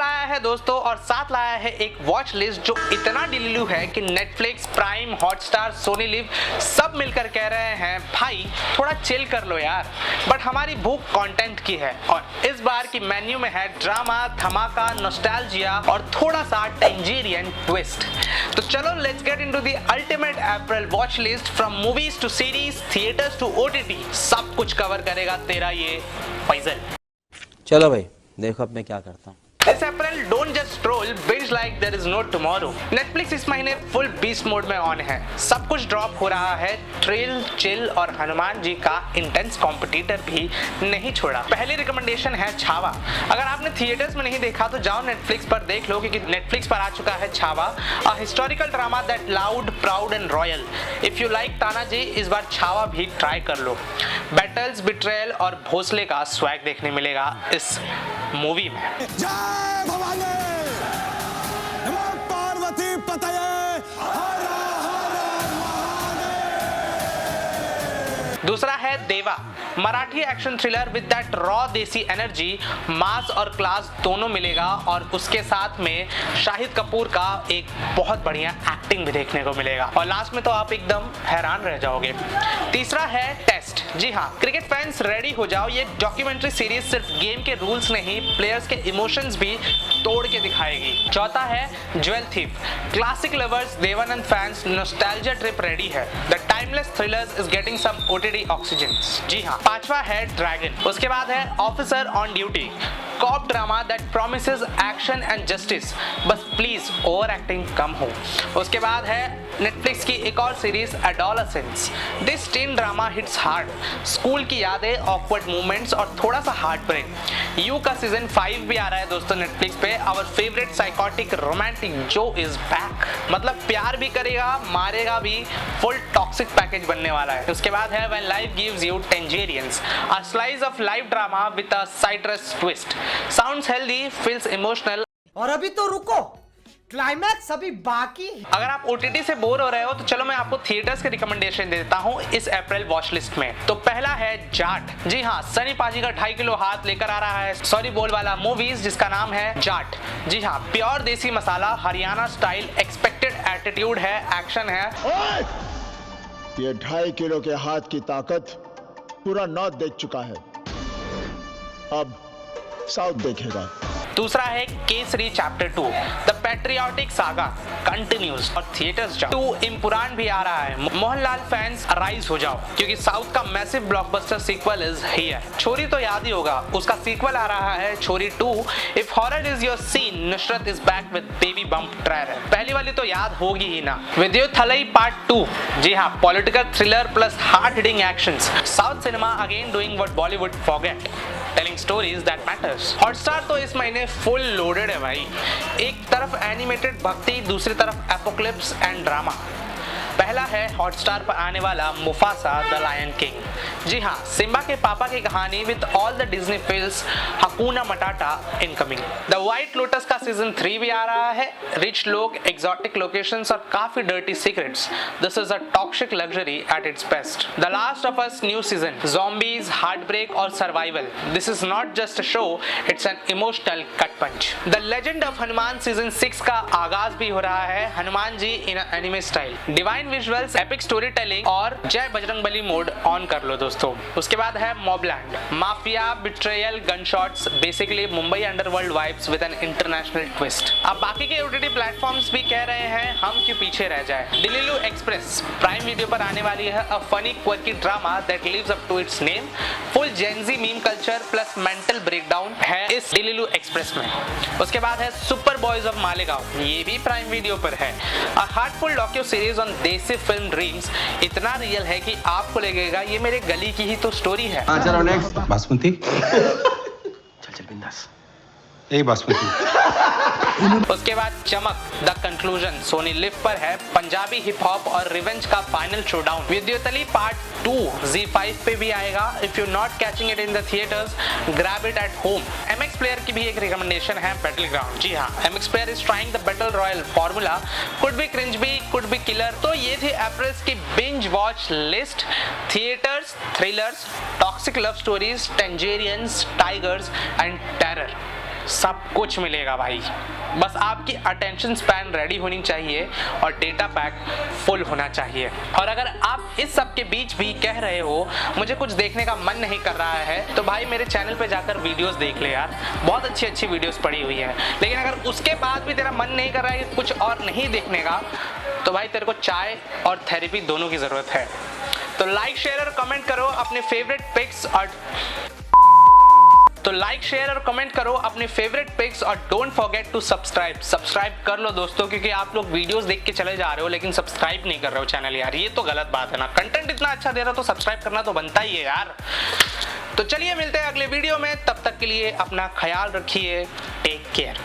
लाया है दोस्तों और साथ लाया है एक वॉच लिस्ट जो इतना डिलीलू है कि Netflix, Prime, Hotstar, Sony LIV सब मिलकर कह रहे हैं भाई थोड़ा चिल कर लो यार। बट हमारी भूख कंटेंट की है और इस बार की मेन्यू में है ड्रामा, धमाका, नॉस्टैल्जिया और थोड़ा सा टेंजेरियन ट्विस्ट। तो चलो let's get into the ultimate April watch list from movies to series, theatres to OTT. सब कुछ कवर करेगा तेरा ये फैजल। चलो भाई देखो अब मैं क्या करता हूँ। This April don't just scroll, binge like there is no tomorrow. Netflix इस महीने फुल बीस्ट मोड में ऑन है। सब कुछ ड्रॉप हो रहा है। थ्रिल, चिल और हनुमान जी का इंटेंस कॉम्पिटिटर भी नहीं छोड़ा। पहली रिकमेंडेशन है छावा। अगर आपने थिएटर्स में नहीं देखा तो जाओ नेटफ्लिक्स पर देख लो क्योंकि नेटफ्लिक्स पर आ चुका है Chhaava, a historical drama that loud, proud and royal. If you like Tanaji इस बार छावा भी ट्राई कर लो। बैटल्स, बिट्रेयल और भोसले का स्वैग देखने मिलेगा इस मूवी में। जय भवानी, नमो पार्वती पतये, हर हर महादेव। दूसरा है देवा, Marathi action thriller with that raw देसी एनर्जी, मास और क्लास दोनों मिलेगा और उसके साथ में शाहिद कपूर का एक बहुत बढ़िया एक्टिंग भी देखने को मिलेगा और लास्ट में तो आप एकदम हैरान रह जाओगे। तीसरा है टेस्ट। जी हाँ, क्रिकेट फैंस रेडी हो जाओ, ये डॉक्यूमेंट्री सीरीज सिर्फ गेम के रूल्स नहीं प्लेयर्स के इमोशंस भी तोड़ के दिखाएगी। चौथा है jewel thief, classic lovers, Dev Anand fans, nostalgia trip ready है। The timeless thrillers is getting some OTT oxygen. जी हाँ। पांचवा है ड्रैगन। उसके बाद है officer on duty, cop drama that promises action and justice, बस प्लीज ओवर एक्टिंग कम हो। उसके बाद है नेटफ्लिक्स की एक और series adolescence. This tin drama hits hard, school की यादें, ऑकवर्ड मोमेंट्स और थोड़ा सा हार्ट ब्रेक। यू का सीजन 5 भी आ रहा है दोस्तों नेटफ्लिक्स पे। आवर फेवरेट साइकोटिक रोमांटिक जो इज बैक, मतलब प्यार भी करेगा, मारेगा भी, फुल टॉक्सिक पैकेज बनने वाला है। उसके बाद है when life gives you tangerines, a slice of life drama with a citrus twist. Sounds healthy, feels emotional. और अभी तो रुको, क्लाइमैक्स अभी बाकी। अगर आप ओटीटी से बोर हो रहे हो तो चलो मैं आपको थिएटर्स के रिकमेंडेशन दे देता हूँ इस अप्रैल वॉच लिस्ट में। तो पहला है जाट। जी हाँ, सनी पाजी का 2.5 किलो हाथ लेकर आ रहा है सॉरी बोल वाला मूवीज जिसका नाम है जाट। जी हाँ, प्योर देसी मसाला, हरियाणा स्टाइल, एक्सपेक्टेड एटीट्यूड है, एक्शन है। ये 2.5 किलो के हाथ की ताकत पूरा नॉर्थ देख चुका है, अब साउथ देखेगा। दूसरा है Kesari chapter 2, the patriotic saga continues और थिएटर्स जाओ। 2 इम्पुरान भी आ रहा है। मोहनलाल फैंस राइज हो जाओ क्योंकि साउथ का massive blockbuster sequel is here. Chhorii तो याद ही होगा, उसका सीक्वल आ रहा है Chhorii 2। If horror is your scene, Nusrat is back with baby bump trailer. पहली वाली तो याद होगी ही ना। विद्युथलई पार्ट 2। जी हाँ, political thriller plus hard hitting actions. South cinema again doing what Bollywood forget, telling stories that matters. Hotstar तो इस महीने फुल लोडेड है भाई। एक तरफ एनिमेटेड भक्ति, दूसरी तरफ एपोक्लिप्स एंड ड्रामा। पहला है हॉटस्टार पर आने वाला मुफासा द लायन किंग। जी हाँ, सिम्बा के पापा की कहानी with all the Disney films, hakuna matata incoming. The white lotus का सीजन 3 भी आ रहा है। रिच लोग, एग्जॉटिक लोकेशंस और काफी dirty secrets. This is a toxic luxury at its best. The last of us new season, zombies, heartbreak और survival. This is not just a show, it's an emotional gut punch. The legend of Hanuman season 6 का आगाज भी हो रहा है। Hanuman ji in anime style, divine visuals, epic story telling और जय Bajrangbali mode on कर लो दोस्तों। उसके बाद है Mobland, mafia, betrayal, gunshots, basically Mumbai underworld vibes with an international twist. अब बाकी के ओटीटी प्लेटफॉर्म्स भी कह रहे हैं हम क्यों पीछे रह जाए। डिलीलू एक्सप्रेस प्राइम वीडियो पर आने वाली है। A funny quirky drama that lives up to its name. Full Gen Z meme culture plus mental breakdown है इस डिलीलू एक्सप्रेस में। उसके बाद है सुपर बॉयज ऑफ मालेगांव, ये भी प्राइम वीडियो पर है। अ हार्टफुल डॉक्यू सीरीज ऑन देसी फिल्म ड्रीम्स, इतना रियल है कि आपको लगेगा ये मेरे गली की ही तो स्टोरी है। चलो नेक्स्ट। बासमती। चल बिंदास, यही बासमती। उसके बाद चमक द कंक्लूजन सोनी लिव पर है। पंजाबी हिप हॉप और रिवेंज का फाइनल शोडाउन। विद्युतली पार्ट 2 Z5 पे भी आएगा। If you not catching it in the theatres, grab it at home. MX player की भी एक रिकमेंडेशन है, बैटल ग्राउंड। जी हाँ, MX player is trying the battle royale formula, could be cringe भी, कुड बी किलर। तो ये थी अप्रैल की binge watch list. Theatres, thrillers, toxic love stories, tangerines, tigers and terror. सब कुछ मिलेगा भाई। बस आपकी अटेंशन स्पैन रेडी होनी चाहिए और डेटा पैक फुल होना चाहिए। और अगर आप इस सब के बीच भी कह रहे हो मुझे कुछ देखने का मन नहीं कर रहा है, तो भाई मेरे चैनल पे जाकर वीडियोस देख ले यार, बहुत अच्छी अच्छी वीडियोस पड़ी हुई है। लेकिन अगर उसके बाद भी तेरा मन नहीं कर रहा है कुछ और नहीं देखने का, तो भाई तेरे को चाय और थेरेपी दोनों की जरूरत है। तो लाइक शेयर और कमेंट करो अपने फेवरेट पिक्स और डोंट फॉरगेट टू सब्सक्राइब कर लो दोस्तों, क्योंकि आप लोग वीडियोस देख के चले जा रहे हो लेकिन सब्सक्राइब नहीं कर रहे हो चैनल यार, ये तो गलत बात है ना। कंटेंट इतना अच्छा दे रहा हो तो सब्सक्राइब करना तो बनता ही है यार। तो चलिए मिलते हैं अगले वीडियो में, तब तक के लिए अपना ख्याल रखिए, टेक केयर।